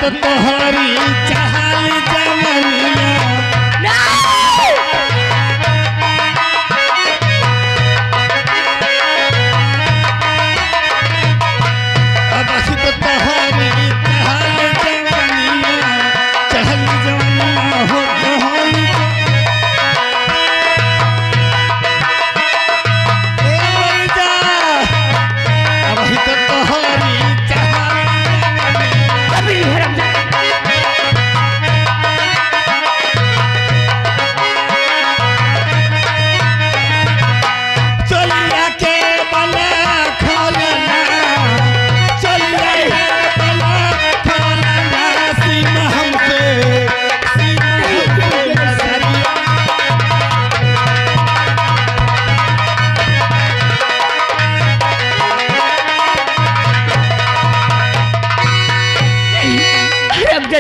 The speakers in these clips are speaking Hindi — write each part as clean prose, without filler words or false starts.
तो तोहरी चाल जवनिया अब तो तोहरी चाल जवनिया चहल जवनिया हो तोहरी तो तोहरी चलिया के बला खोलना चलिया के बला खोलना सीमा हमसे नजरिया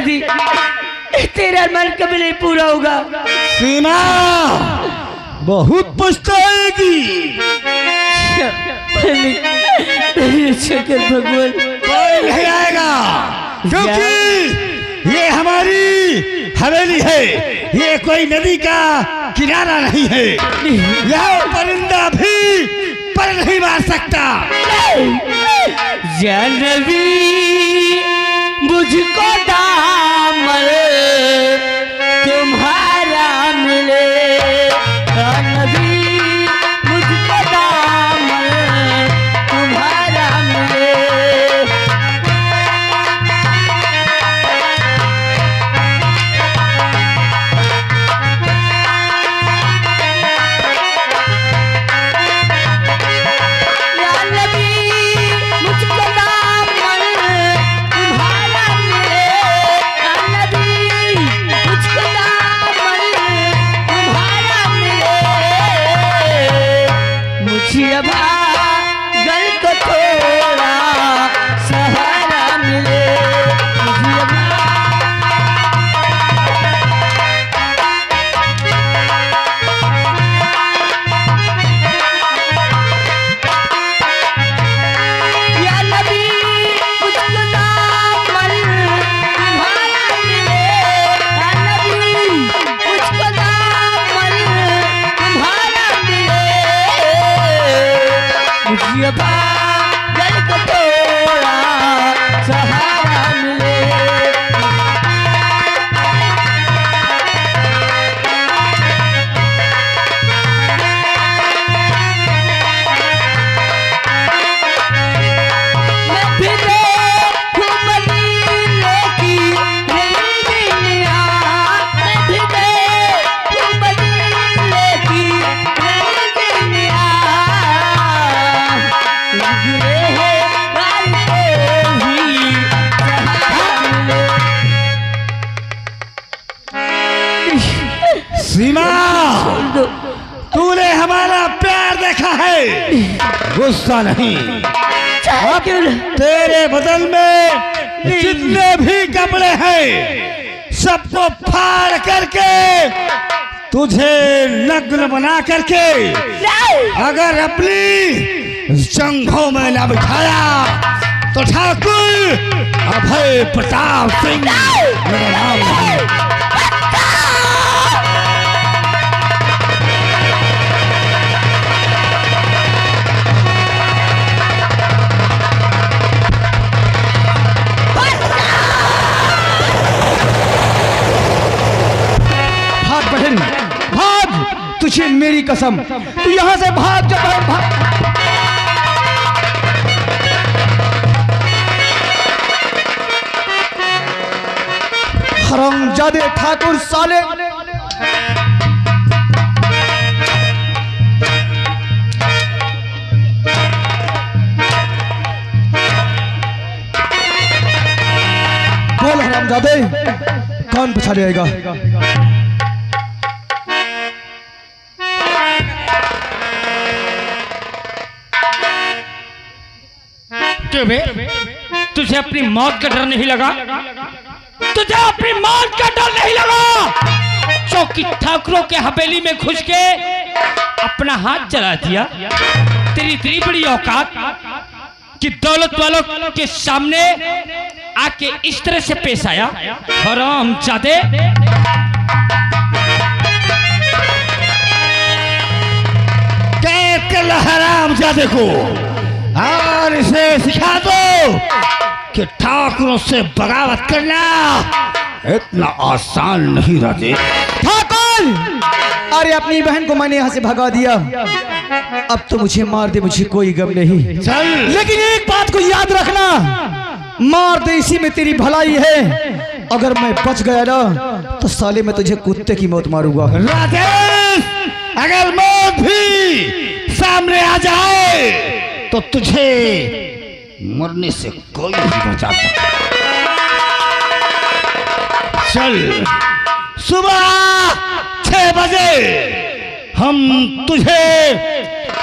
जी तेरा मन कभी नहीं पूरा होगा। सीमा बहुत पछताएगी। शंकर भगवान कोई नहीं आएगा क्योंकि ये हमारी हवेली है, ये कोई नदी का किनारा नहीं है। यहाँ परिंदा भी पर नहीं मार सकता। जानवी मुझको दामन तुम्हारा मिले, जानवी मुझको दामन तुम्हारा मिले। गल को थोड़ा सहारा मिले, या नबी मुझको दामन तुम्हारा मिले, या नबी मुझको दामन तुम्हारा मिले। मुझे गल को थोड़ा सहारा मिले। मैं भी देखूं मदीने की रंगीनिया, मैं भी देखूं मदीने की रंगीनिया। सीमा तूने हमारा प्यार देखा है, गुस्सा नहीं। अब तेरे बदल में जितने भी कपड़े हैं सबको फाड़ करके तुझे नग्न बना करके अगर अपनी जंघों में न बिठाया तो ठाकुर अभय प्रताप सिंह मेरा नाम है। भाग बहन भाग, तुझे मेरी कसम, तू यहाँ से भाग जा बहन भाग। हरामजादे ठाकुर साले, बोल हरामजादे कौन बचा लेगा? क्यों बे? तुझे अपनी मौत का डर नहीं लगा? तुझे अपनी मौत का डर नहीं लगा? चौकी ठाकुरों के हवेली में घुस के अपना हाथ चला दिया। तेरी इतनी बड़ी औकात कि दौलत वालों के सामने आके इस तरह से पेश आया। हरामजादे, कैद कर लो हरामजादे को और इसे सिखा दो कि ठाकुरों से बगावत करना इतना आसान नहीं रहते। ठाकुर, अरे अपनी बहन को मैंने यहाँ से भगा दिया, अब तो मुझे मार दे, मुझे कोई गम नहीं। चल, लेकिन एक बात को याद रखना, मार दे इसी में तेरी भलाई है। अगर मैं बच गया ना तो साले मैं तुझे कुत्ते की मौत मारूंगा। राजेश, अगर मौत भी सामने आ जाए तो तुझे मरने से कोई नहीं बचा सकता। चल, सुबह 6 बजे हम तुझे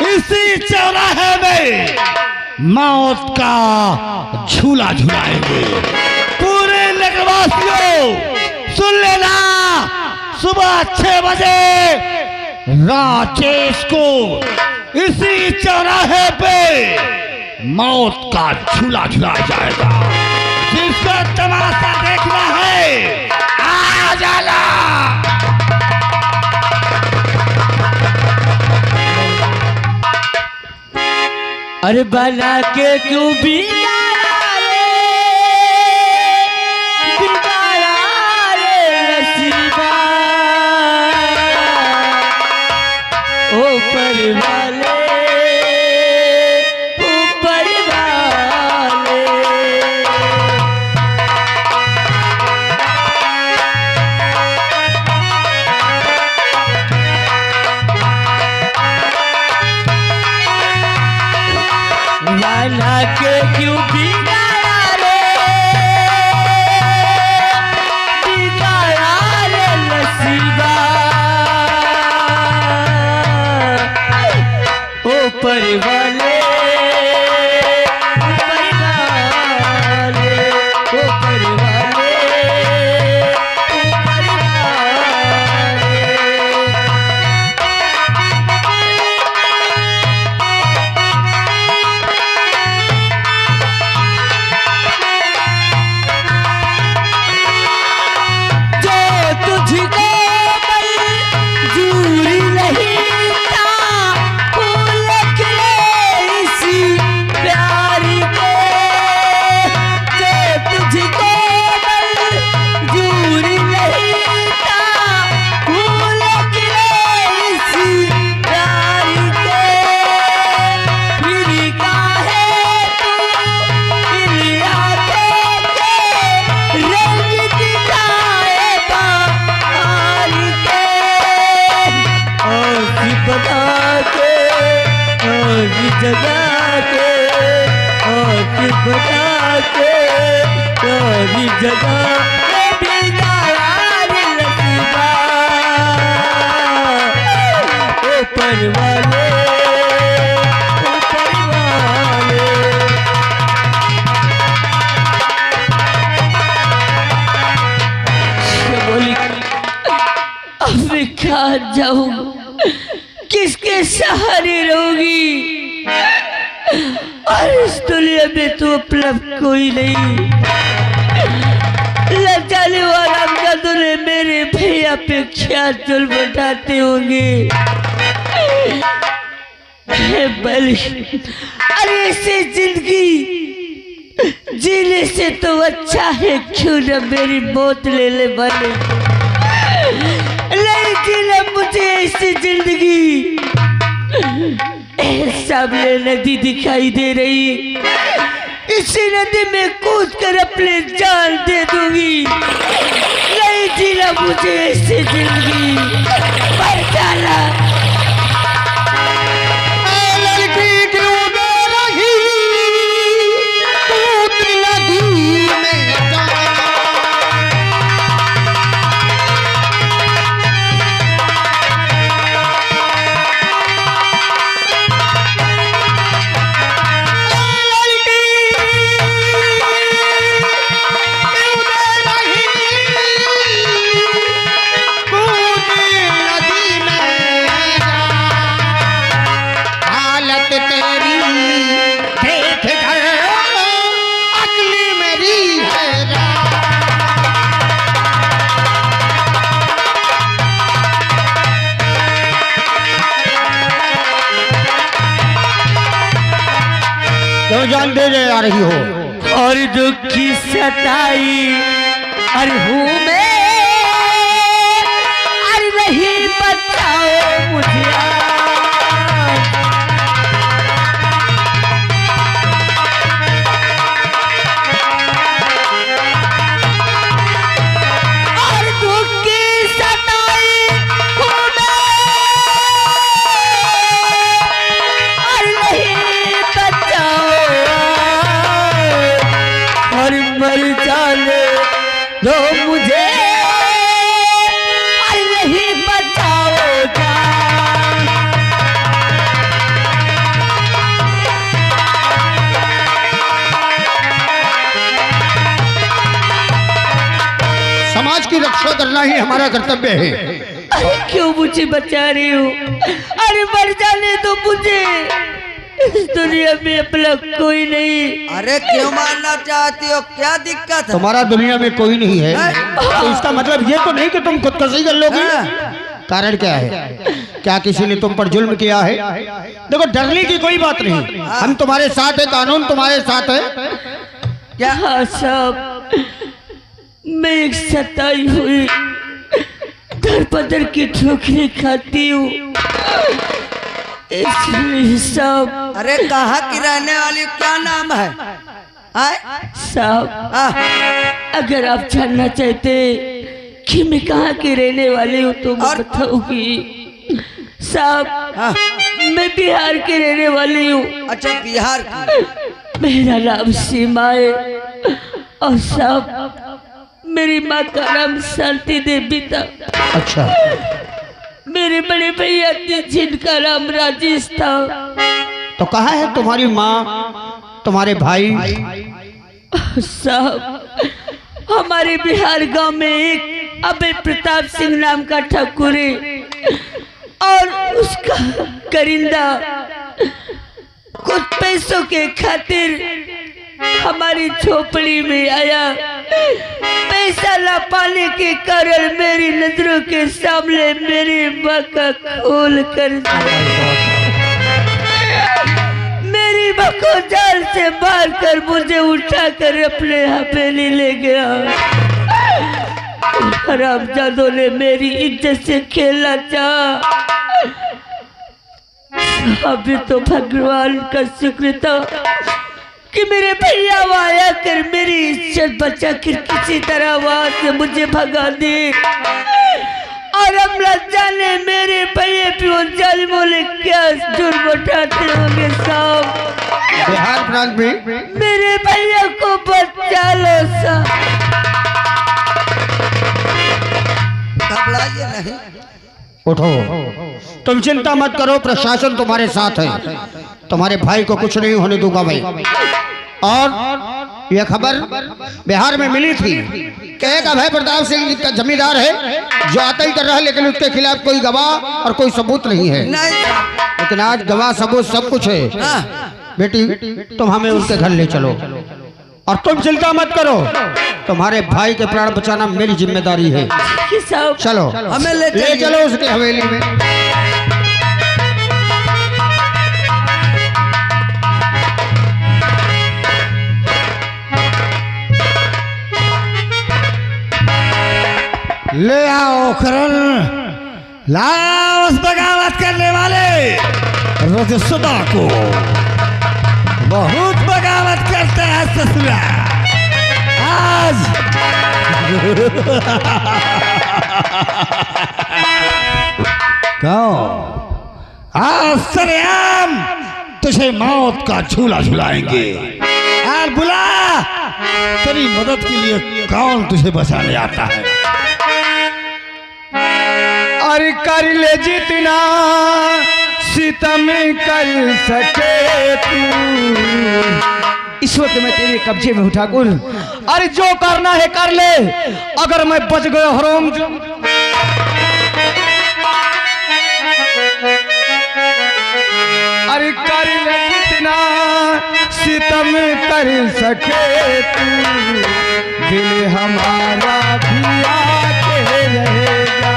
इसी चौराहे में मौत का झूला झुलाएंगे। पूरे नगरवासियों सुन लेना, सुबह 6 बजे राजेश को इसी चौराहे पे मौत का झूला झुलाया जाएगा। जिसको तमाशा देखना है आ जाना। अरे बना के क्यों बिगाड़ा रे नसीबा, ऊपर वाले ऊपर वाले। बना के क्यों बिगाड़ा रे नसीबा, ऊपर वाले ऊपर वाले ऊपर वाले ऊपर वाले। जो तुझको मंजूरी नहीं था, फूल खिले इसी प्यार के। जो तुझको मंजूरी नहीं था, फूल खिले इसी प्यार के। फिर काहे तू इन आँखों के रंग दिखाए बाहर के। और बता के और जगा के, और बता के और जगा ऊपर वाले ऊपर वाले। बोली अब मैं कहाँ जाऊँ, किसके सहारे रहोगी? और इस दुनिया में तो अपना कोई नहीं। लजाने वाला जादू ने मेरे भैया पे क्या जुल्म उठाते होंगे। बल अरे ऐसे जिंदगी जीने से तो अच्छा है क्यों न मेरी मौत ले ले बने। नहीं जीना मुझे ऐसी जिंदगी। सामने नदी दिखाई दे रही, इसी नदी में कूद कर अपने जान दे दूंगी। नहीं जीना मुझे ऐसी जिंदगी, मर जाना। क्यों जान दे आ रही हो? और दुख की सताई अरे हूँ मैं, अरे नहीं बचाओ मुझे। और दुख की सताई हूँ मैं, और नहीं बचाओ, और मर जाने दो मुझे, और नहीं बचाओगा। समाज की रक्षा करना ही हमारा कर्तव्य है। अरे क्यों मुझे बचा रही हो? अरे मर जाने दो मुझे, इस दुनिया में अपना कोई नहीं। अरे क्यों मारना चाहती हो, क्या दिक्कत है? तुम्हारा दुनिया में कोई नहीं है, तो इसका मतलब ये तो नहीं कि तुम खुदकुशी कर लोगी। कारण क्या है? क्या किसी ने तुम पर जुल्म किया है? देखो, डरने की कोई बात नहीं, हम तुम्हारे साथ है, कानून तुम्हारे साथ है। क्या? हाँ साहब, मैं एक सताई हुई दर बदर की ठोकरें खाती हूँ, इसलिए साहब। अरे कहाँ की रहने वाली, क्या नाम है? साहब, आह, अगर आप जानना चाहते कि मैं कहाँ की रहने वाली हूँ तो मैं बताऊंगी। साहब, मैं बिहार की रहने वाली हूँ। अच्छा, बिहार की। मेरा नाम सीमा है, और साहब मेरी माँ का नाम शांति देवी था। अच्छा, मेरे बड़े भैया थे जिनका नाम राजेश था। तो कहाँ है तुम्हारी माँ, तुम्हारे भाई? साहब, हमारे बिहार गांव में एक अभय प्रताप सिंह नाम का ठाकुर है, और उसका करिंदा कुछ पैसों के खातिर हमारी झोपड़ी में आया। पैसा ला पाने के कारण मेरी नजरों के सामने मेरी माँ का खून कर दिया। मेरी माँ को जाल से मार कर मुझे उठाकर अपने हवेली ले गया। हरामजादों ने मेरी इज्जत से खेलना चाहा। अभी तो भगवान का शुक्र था कि मेरे भैया आया कर मेरी इज्जत बचा कर किसी तरह वहां से मुझे भगा दी। और अब न जाने मेरे भैया पे उन जालिमों ने क्या जुर्म उठाते होंगे। साहब, बिहार प्रांत में मेरे भैया को बचा लो साहब। घबराइए नहीं। उठो, तुम चिंता मत करो, प्रशासन तुम्हारे साथ है, तुम्हारे भाई को कुछ नहीं होने दूंगा मैं। और यह खबर बिहार में मिली थी कि एक अभय प्रताप सिंह का जमींदार है जो आता ही कर रहा है, लेकिन उसके खिलाफ कोई गवाह और कोई सबूत नहीं है। नहीं, लेकिन आज गवाह सबूत सब कुछ है। बेटी, तुम हमें उनके घर ले चलो, और तुम चिंता मत करो, तुम्हारे भाई के प्राण बचाना मेरी जिम्मेदारी है। चलो, हमें ले चलो उसकी हवेली में। ले आओ करण, लाओ उस बगावत करने वाले रजसुदा को। बहुत बगावत करते हैं ससुरा आज। कहो, आज सरेआम तुझे मौत का झूला झुलाएंगे। और बुला, तेरी मदद के लिए कौन तुझे बचाने आता है। अरे कर ले जितना सितम कर सके तू, इस वक्त मैं तेरे कब्जे में हूँ ठाकुर। अरे जो करना है कर ले, अगर मैं बच गया हराम। अरे कर ले जितना सितम कर सके तू, दिल हमारा भी आके रहेगा।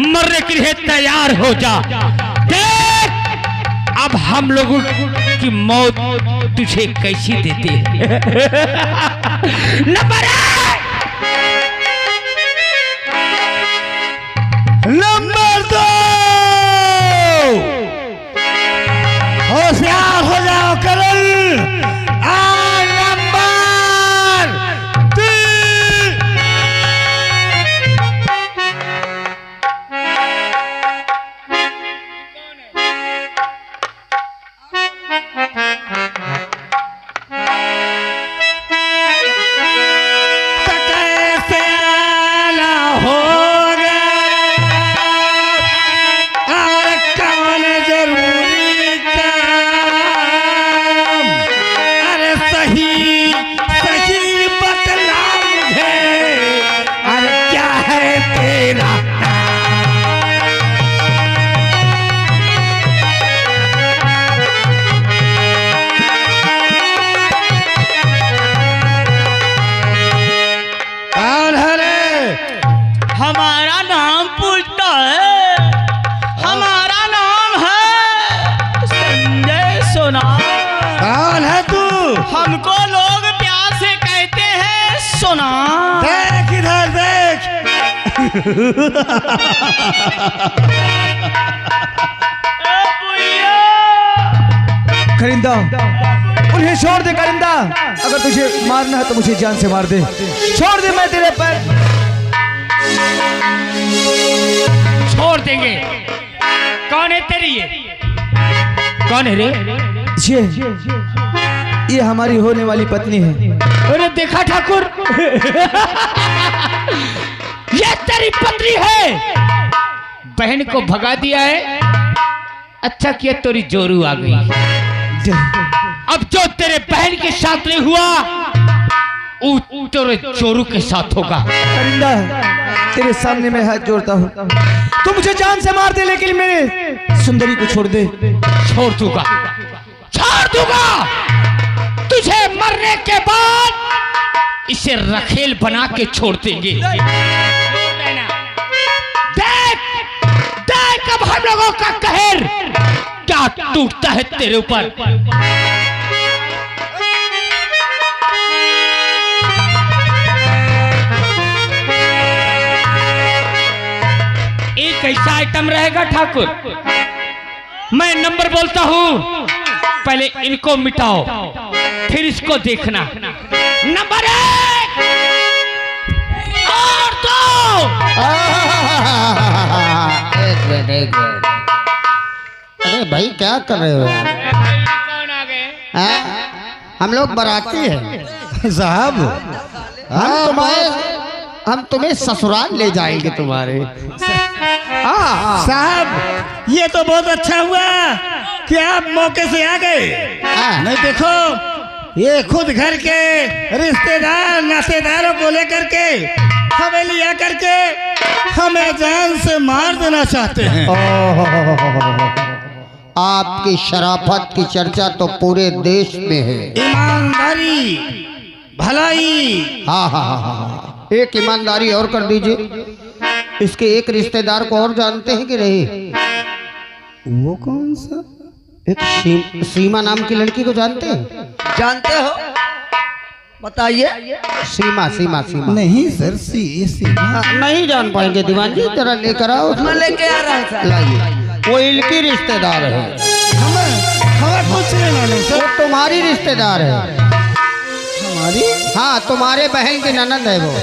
मरने के लिए तैयार हो जा। देख अब हम लोगों की मौत तुझे कैसी देते हैं। नंबर 1, नंबर 2, होशियार हो जाओ करल। और नंबर 3, कैसे आना होगा और कौन जरूरी काम। अरे सही सही बतला मुझे, अरे क्या है तेरा कौन है रे? हमारा नाम पूछता है। हमारा नाम है संजय सोनार। कौन है तू? हमको लोग प्यार से कहते हैं सोनार। देख इधर देख। करिंदा, उन्हें छोड़ दे करिंदा। अगर तुझे मारना है तो मुझे जान से मार दे। छोड़ दे, मैं तेरे पैर छोड़ देंगे। कौन है तेरी ये? कौन है रे? ये हमारी होने वाली पत्नी है। अरे देखा ठाकुर, ये तेरी पत्नी है। बहन को भगा दिया है। अच्छा किया तेरी जोरू आ गई। अब जो तेरे बहन के साथ नहीं हुआ वो तेरे जोरू के साथ होगा। करिंदा, तेरे सामने मैं हाथ जोड़ता हूँ, तू मुझे जान से मार दे लेकिन मेरे सुंदरी को छोड़ दे। छोड़ दूंगा, छोड़ दूंगा। तुझे मरने के बाद इसे रखेल बना के छोड़ देंगे। देख देख अब हम लोगों का कहर क्या टूटता है तेरे ऊपर। एक ऐसा आइटम रहेगा ठाकुर, मैं नंबर बोलता हूं, पहले इनको मिटाओ फिर इसको देखना। नंबर 1 और 2। एक मिनट। अरे भाई क्या कर रहे हो यार? कौन आ गए? हम लोग बाराती हैं साहब। हम तुम्हें ससुराल ले जाएंगे तुम्हारे। साहब ये तो बहुत अच्छा हुआ कि आप मौके से आ गए। नहीं देखो, ये खुद घर के रिश्तेदार नातेदारों को लेकर के हवेली आकर के हमें जान से मार देना चाहते हैं। आपकी शराफत की चर्चा तो पूरे देश में है। ईमानदारी, भलाई। हाँ हाँ हाँ हाँ। एक ईमानदारी और कर दीजिए। इसके एक रिश्तेदार को और जानते हैं कि नहीं? वो कौन सा? एक सीमा नाम की लड़की को जानते हैं? जानते हो? बताइए। सीमा सीमा सीमा। नहीं सर, नहीं जान पाएंगे दीवान जी, जरा लेकर आओ। मैं लेके आ रहा हूँ सर। लाइए, वो इनकी रिश्तेदार है। हमें कुछ नहीं मालूम सर। वो तुम्हारी रिश्तेदार है। हमारी? हाँ, तुम्हारे बहन की ननद है वो।